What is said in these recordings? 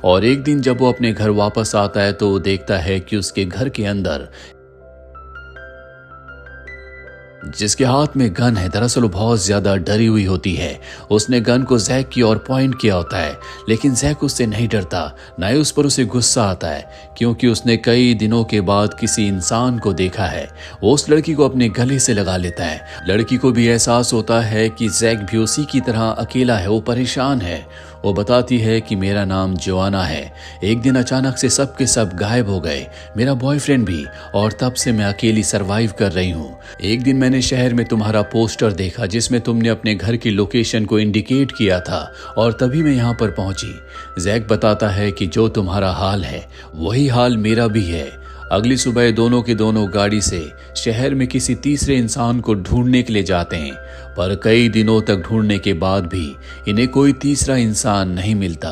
और एक दिन जब वो अपने घर वापस आता है तो वो देखता है कि उसके घर के अंदर जिसके हाथ में गन है, दरअसल वो बहुत ज्यादा डरी हुई होती है। उसने गन को जैक की ओर पॉइंट किया होता है, लेकिन जैक उससे नहीं डरता, ना ही उस पर उसे गुस्सा आता है, क्योंकि उसने कई दिनों के बाद किसी इंसान को देखा है। वो उस लड़की को अपने गले से लगा लेता है। लड़की को भी एहसास होता है कि जैक भी उसी की तरह अकेला है, वो परेशान है। वो बताती है कि मेरा नाम जोआना है। एक दिन अचानक से सब के सब गायब हो गए, मेरा बॉयफ्रेंड भी, और तब से मैं अकेली सरवाइव कर रही हूँ। एक दिन मैंने शहर में तुम्हारा पोस्टर देखा जिसमें तुमने अपने घर की लोकेशन को इंडिकेट किया था, और तभी मैं यहाँ पर पहुंची। जैक बताता है कि जो तुम्हारा हाल है वही हाल मेरा भी है। अगली सुबह दोनों के दोनों गाड़ी से शहर में किसी तीसरे इंसान को ढूंढने के लिए जाते हैं, पर कई दिनों तक ढूंढने के बाद भी इन्हें कोई तीसरा इंसान नहीं मिलता।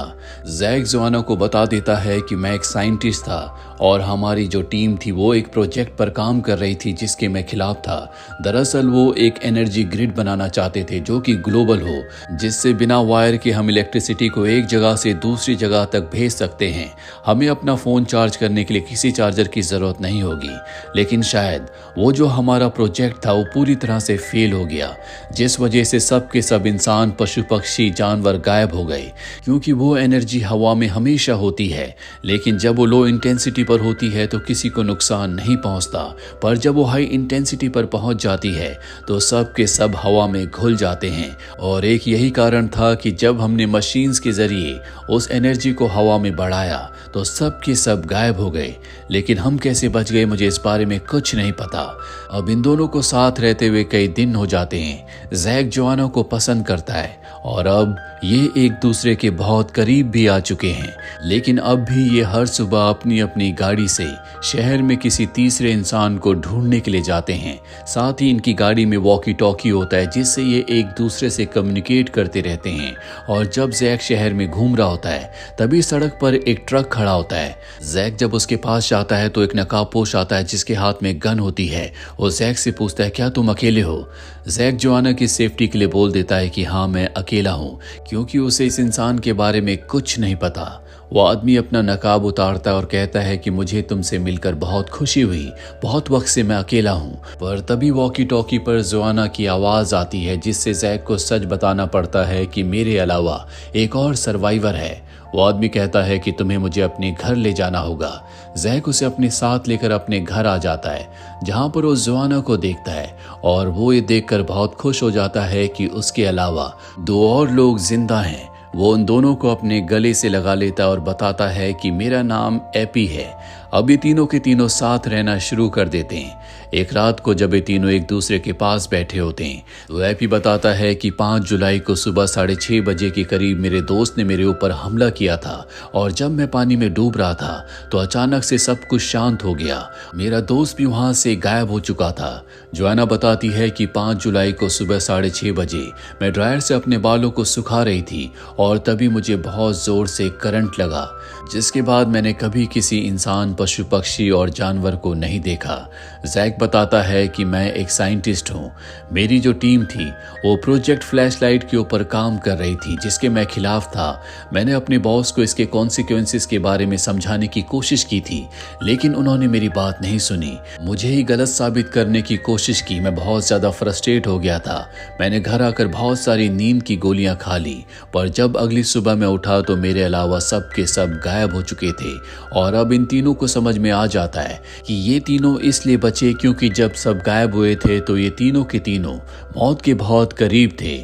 जैक जोआना को बता देता है कि मैं एक साइंटिस्ट था और हमारी जो टीम थी वो एक प्रोजेक्ट पर काम कर रही थी जिसके मैं खिलाफ था। दरअसल वो एक एनर्जी ग्रिड बनाना चाहते थे जो कि ग्लोबल हो, जिससे बिना वायर के हम इलेक्ट्रिसिटी को एक जगह से दूसरी जगह तक भेज सकते हैं। हमें अपना फोन चार्ज करने के लिए किसी चार्जर की जरूरत नहीं होगी। लेकिन शायद वो जो हमारा प्रोजेक्ट था वो पूरी तरह से फेल हो गया, जिस वजह से सब के सब इंसान, पशु पक्षी, जानवर गायब हो गए, क्योंकि वो एनर्जी हवा में हमेशा होती है, लेकिन जब वो लो इंटेंसिटी पर होती है तो किसी को नुकसान नहीं पहुंचता, पर जब वो हाई इंटेंसिटी पर पहुंच जाती है तो सब के सब हवा में घुल जाते हैं। और एक यही कारण था कि जब हमने मशीन्स के जरिए उस एनर्जी को हवा में बढ़ाया तो सब के सब गायब हो गए। लेकिन हम कैसे बच गए मुझे इस बारे में कुछ नहीं पता। अब इन दोनों को साथ रहते हुए कई दिन हो जाते हैं। जैक जोआना को पसंद करता है और अब ये एक दूसरे के बहुत करीब भी आ चुके हैं, लेकिन अब भी ये हर सुबह अपनी अपनी गाड़ी से शहर में किसी तीसरे इंसान को ढूंढने के लिए जाते हैं। साथ ही इनकी गाड़ी में वॉकी टॉकी होता है जिससे ये एक दूसरे से कम्युनिकेट करते रहते हैं। और जब जैक शहर में घूम रहा होता है तभी सड़क पर एक ट्रक खड़ा होता है। जैक जब उसके पास जाता है तो एक नकाबपोश आता है जिसके हाथ में गन होती है। वो जैक से पूछता है क्या तुम अकेले हो? जैक जोआना की सेफ्टी के लिए बोल देता है कि हाँ मैं अकेला हूँ, क्योंकि उसे इस इंसान के बारे में कुछ नहीं पता। वो आदमी अपना नकाब उतारता है और कहता है कि मुझे तुमसे मिलकर बहुत खुशी हुई, बहुत वक्त से मैं अकेला हूँ। पर तभी वॉकी टॉकी पर जोआना की आवाज आती है जिससे जैक को सच बताना पड़ता है कि मेरे अलावा एक और सर्वाइवर है। वो आदमी कहता है कि तुम्हें मुझे अपने घर ले जाना होगा। जैक उसे अपने साथ लेकर अपने घर आ जाता है, जहां पर वो जोआना को देखता है और वो ये देखकर बहुत खुश हो जाता है कि उसके अलावा दो और लोग जिंदा हैं। वो उन दोनों को अपने गले से लगा लेता है और बताता है कि मेरा नाम एपी है। अब ये तीनों के तीनों साथ रहना शुरू कर देते हैं। एक रात को जब ये तीनों एक दूसरे के पास बैठे होते हैं तो एपी बताता है कि 5 जुलाई को सुबह 6:30 बजे के करीब मेरे दोस्त ने मेरे ऊपर हमला किया था और जब मैं पानी में डूब रहा था तो अचानक से सब कुछ शांत हो गया। मेरा दोस्त भी वहां से गायब हो चुका था। जोआना बताती है कि 5 जुलाई को सुबह 6:30 बजे मैं ड्रायर से अपने बालों को सुखा रही थी और तभी मुझे बहुत जोर से करंट लगा, जिसके बाद मैंने कभी किसी इंसान, पशु पक्षी और जानवर को नहीं देखा। जैक बताता है कि मैं एक साइंटिस्ट हूँ। मेरी जो टीम थी वो प्रोजेक्ट फ्लैशलाइट के ऊपर काम कर रही थी जिसके मैं खिलाफ था। मैंने अपने बॉस को इसके कॉन्सिक्वेंसेस के बारे में समझाने की कोशिश की थी, लेकिन उन्होंने मेरी बात नहीं सुनी। मुझे ही गलत साबित करने की कोशिश की। मैं बहुत ज्यादा फ्रस्ट्रेट हो गया था। मैंने घर आकर बहुत सारी नींद की गोलियां खा ली, पर जब अगली सुबह मैं उठा तो मेरे अलावा सब के सब गायब हो चुके थे। और अब इन तीनों को समझ में आ जाता है कि ये तीनों इसलिए बचे क्योंकि जब सब गायब हुए थे तो ये तीनों के तीनों मौत के बहुत करीब थे।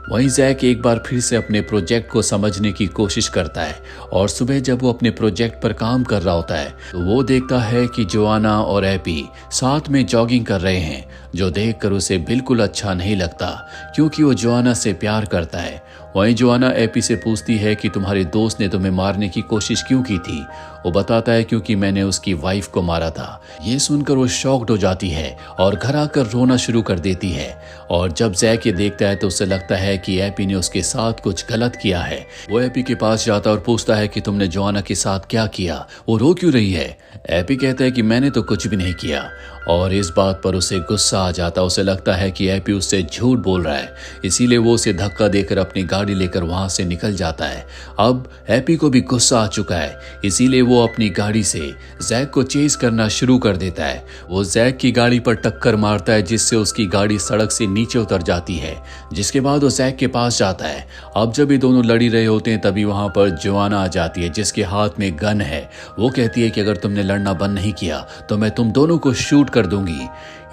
वहीं जैक एक बार फिर से अपने प्रोजेक्ट को समझने की कोशिश करता है और सुबह जब वो अपने प्रोजेक्ट पर काम कर रहा होता है तो वो देखता है कि जोआना और एपी साथ में जॉगिंग कर रहे हैं, जो देखकर उसे बिल्कुल अच्छा नहीं लगता क्योंकि वो जोआना से प्यार करता है। वहीं जोआना एपी से पूछती है कि तुम्हारे दोस्त ने तुम्हें मारने की कोशिश क्यों की थी? वो बताता है क्योंकि मैंने उसकी वाइफ को मारा था। ये सुनकर वो शॉक्ड हो जाती है और घर आकर रोना शुरू कर देती है। और जब जैक ये देखता है तो उसे लगता है है कि एपी ने उसके साथ कुछ गलत किया है। वो एपी के पास जाता है और पूछता है कि तुमने जोआना के साथ क्या किया, वो रो क्यों रही है। एपी कहता है कि मैंने तो कुछ भी नहीं किया, और इस बात पर उसे गुस्सा आ जाता। उसे लगता है कि एपी उससे झूठ बोल रहा है, इसीलिए वो उसे धक्का देकर अपनी गाड़ी लेकर वहां से निकल जाता है। अब एपी को भी गुस्सा आ चुका है, इसीलिए वो अपनी गाड़ी से जैक को चेज करना शुरू कर देता है। वो जैक की गाड़ी पर टक्कर मारता है, जिससे उसकी गाड़ी सड़क से नीचे उतर जाती है। जिसके बाद वो जैक के पास जाता है। अब जब ये दोनों लड़ी रहे होते हैं तभी वहां पर जोआना आ जाती है, जिसके हाथ में गन है। वो कहती है कि अगर तुमने लड़ना बंद नहीं किया तो मैं तुम दोनों को शूट कर दूंगी।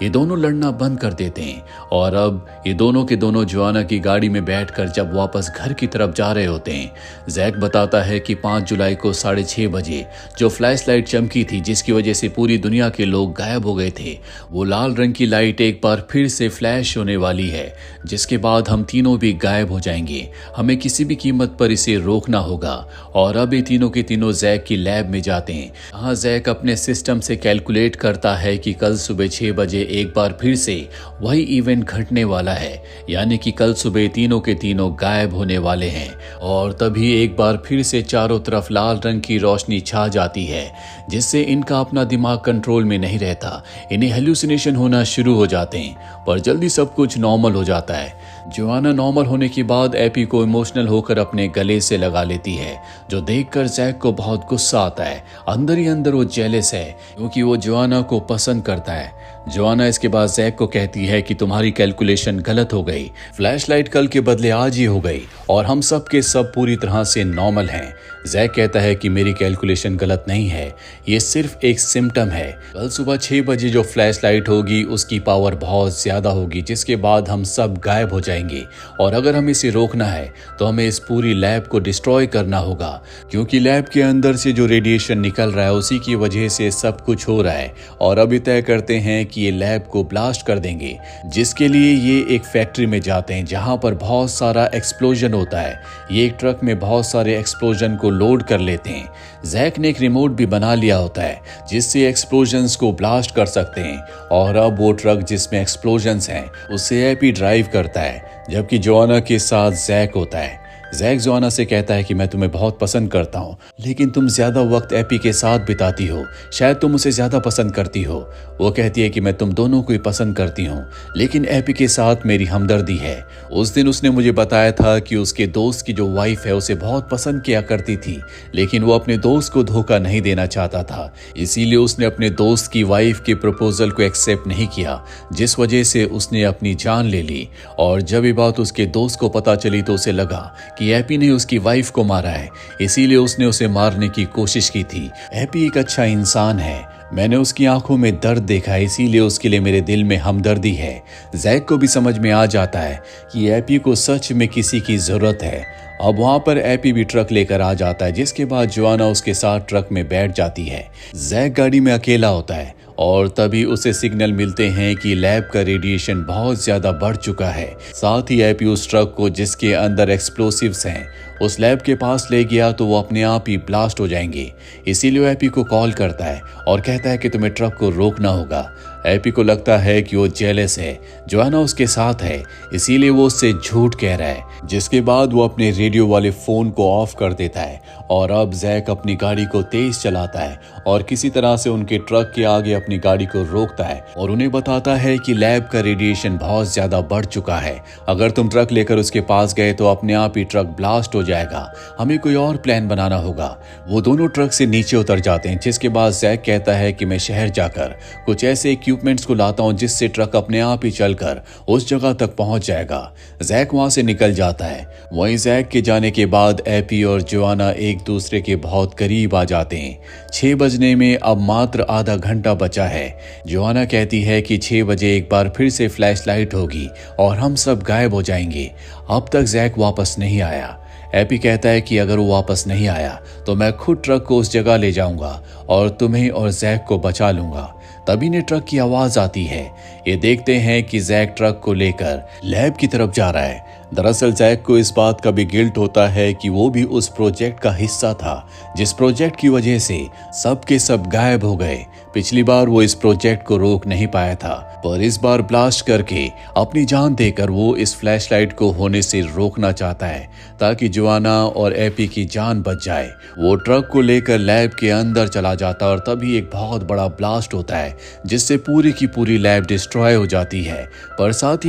ये दोनों लड़ना बंद कर देते हैं और अब ये दोनों के दोनों जोआना की गाड़ी में बैठकर जब वापस घर की तरफ जा रहे होते हैं। जैक बताता है कि 5 जुलाई को 6:30 बजे जो फ्लैश लाइट चमकी थी, जिसकी वजह से पूरी दुनिया के लोग गायब हो गए थे, वो लाल रंग की लाइट एक बार फिर से फ्लैश होने वाली है, जिसके बाद हम तीनों भी गायब हो जाएंगे। हमें किसी भी कीमत पर इसे रोकना होगा। और अब ये तीनों के तीनों जैक की लैब में जाते हैं। यहाँ जैक अपने सिस्टम से कैलकुलेट करता है कि कल सुबह 6 बजे एक बार फिर से वही इवेंट घटने वाला है, यानी कि कल सुबह तीनों के तीनों गायब होने वाले हैं। और तभी एक बार फिर से चारों तरफ लाल रंग की रोशनी छा जाती है, जिससे इनका अपना दिमाग कंट्रोल में नहीं रहता। इन्हें हेलुसिनेशन होना शुरू हो जाते हैं, पर जल्दी सब कुछ नॉर्मल हो जाता है। जोआना नॉर्मल होने के बाद एपी को इमोशनल होकर अपने गले से लगा लेती है, जो देखकर जैक को बहुत गुस्सा आता है। अंदर ही अंदर वो जेलस है, क्योंकि वो जोआना को पसंद करता है। जोआना इसके बाद जैक को कहती है कि तुम्हारी कैलकुलेशन गलत हो गई, फ्लैशलाइट कल के बदले आज ही हो गई और हम सब के सब पूरी तरह से नॉर्मल हैं। जैक कहता है कि मेरी कैलकुलेशन गलत नहीं है, ये सिर्फ एक सिम्टम है। कल सुबह 6 बजे जो फ्लैशलाइट होगी उसकी पावर बहुत ज्यादा होगी, जिसके बाद हम सब गायब हो जाएंगे। और अगर हमें इसे रोकना है तो हमें इस पूरी लैब को डिस्ट्रॉय करना होगा, क्योंकि लैब के अंदर से जो रेडिएशन निकल रहा है उसी की वजह से सब कुछ हो रहा है। और अभी तय करते हैं कि ये लैब को ब्लास्ट कर देंगे, जिसके लिए ये एक फैक्ट्री में जाते हैं जहां पर बहुत सारा एक्सप्लोजन होता है। ये एक ट्रक में बहुत सारे एक्सप्लोजन को लोड कर लेते हैं। जैक ने एक रिमोट भी बना लिया होता है जिससे एक्सप्लोजन्स को ब्लास्ट कर सकते हैं। और अब वो ट्रक जिसमें एक्सप्लोजन्स हैं उसे एपी ड्राइव करता है, जबकि जोआना के साथ जैक होता है। जैक जोआना से कहता है कि मैं तुम्हें बहुत पसंद करता हूँ, लेकिन तुम ज्यादा वक्त एपी के साथ बिताती हो, शायद तुम उसे ज्यादा पसंद करती हो। वो कहती है कि मैं तुम दोनों को ही पसंद करती हूँ, लेकिन एपी के साथ मेरी हमदर्दी है। उस दिन उसने मुझे बताया था कि उसके दोस्त की जो वाइफ है उसे बहुत पसंद किया करती थी, लेकिन वो अपने दोस्त को धोखा नहीं देना चाहता था, इसीलिए उसने अपने दोस्त की वाइफ के प्रपोजल को एक्सेप्ट नहीं किया, जिस वजह से उसने अपनी जान ले ली। और जब ये बात उसके दोस्त को पता चली तो उसे लगा कि एपी ने उसकी वाइफ को मारा है, इसीलिए उसने उसे मारने की कोशिश की थी। एपी एक अच्छा इंसान है, मैंने उसकी आंखों में दर्द देखा है, इसीलिए उसके लिए मेरे दिल में हमदर्दी है। जैक को भी समझ में आ जाता है कि एपी को सच में किसी की जरूरत है। अब वहां पर एपी भी ट्रक लेकर आ जाता है, जिसके बाद जोआना उसके साथ ट्रक में बैठ जाती है। जैक गाड़ी में अकेला होता है और तभी उसे सिग्नल मिलते हैं कि लैब का रेडिएशन बहुत ज्यादा बढ़ चुका है। साथ ही एपी उस ट्रक को जिसके अंदर एक्सप्लोसिव्स हैं उस लैब के पास ले गया तो वो अपने आप ही ब्लास्ट हो जाएंगे। इसीलिए वो एपी को कॉल करता है और कहता है कि तुम्हें ट्रक को रोकना होगा। एपी को लगता है कि वो जेलस है, जोआना उसके साथ है, इसीलिए वो उससे झूठ कह रहा है। जिसके बाद वो अपने रेडियो वाले फोन को ऑफ कर देता है और अब जैक अपनी गाड़ी को तेज चलाता है और किसी तरह से उनके ट्रक के आगे अपनी गाड़ी को रोकता है और उन्हें बताता है कि लैब का रेडिएशन बहुत ज्यादा बढ़ चुका है, अगर तुम ट्रक लेकर उसके पास गए तो अपने आप ही ट्रक ब्लास्ट हो जाएगा, हमें कोई और प्लान बनाना होगा। वो दोनों ट्रक से नीचे उतर जाते हैं, जिसके बाद जैक कहता है कि मैं शहर जाकर कुछ ऐसे इक्विपमेंट्स को लाता हूं जिससे ट्रक अपने आप ही चलकर उस जगह तक पहुंच जाएगा। जैक वहां से निकल जाता है। वहीं जैक के जाने के बाद एपी और जोआना एक दूसरे के बहुत करीब आ जाते हैं। 6 बजने में अब मात्र आधा घंटा बचा है। जोआना कहती है कि 6 बजे एक बार फिर से फ्लैशलाइट होगी और हम सब गायब हो जाएंगे। अब तक जैक वापस नहीं आया। एपी कहता है कि अगर वो वापस नहीं आया तो मैं खुद ट्रक को उस जगह ले जाऊंगा और तुम्हें और जैक को बचा लूंगा। तभी ने ट्रक की आवाज आती है। ये देखते हैं कि जैक ट्रक को लेकर लैब की तरफ जा रहा है। दरअसल जैक को इस बात का भी गिल्ट होता है कि वो भी उस प्रोजेक्ट का हिस्सा था, जिस प्रोजेक्ट की वजह से सब के सब गायब हो गए। पिछली बार वो इस प्रोजेक्ट को रोक नहीं पाया था, पर इस बार ब्लास्ट करके अपनी जान देकर वो इस फ्लैशलाइट को होने से रोकना चाहता है ताकि जोआना और एपी की जान बच जाए। वो ट्रक को लेकर लैब के अंदर चला जाता है और तभी एक बहुत बड़ा ब्लास्ट होता है जिससे पूरी की पूरी लैब डिस्ट्रॉय हो जाती है। पर साथ ही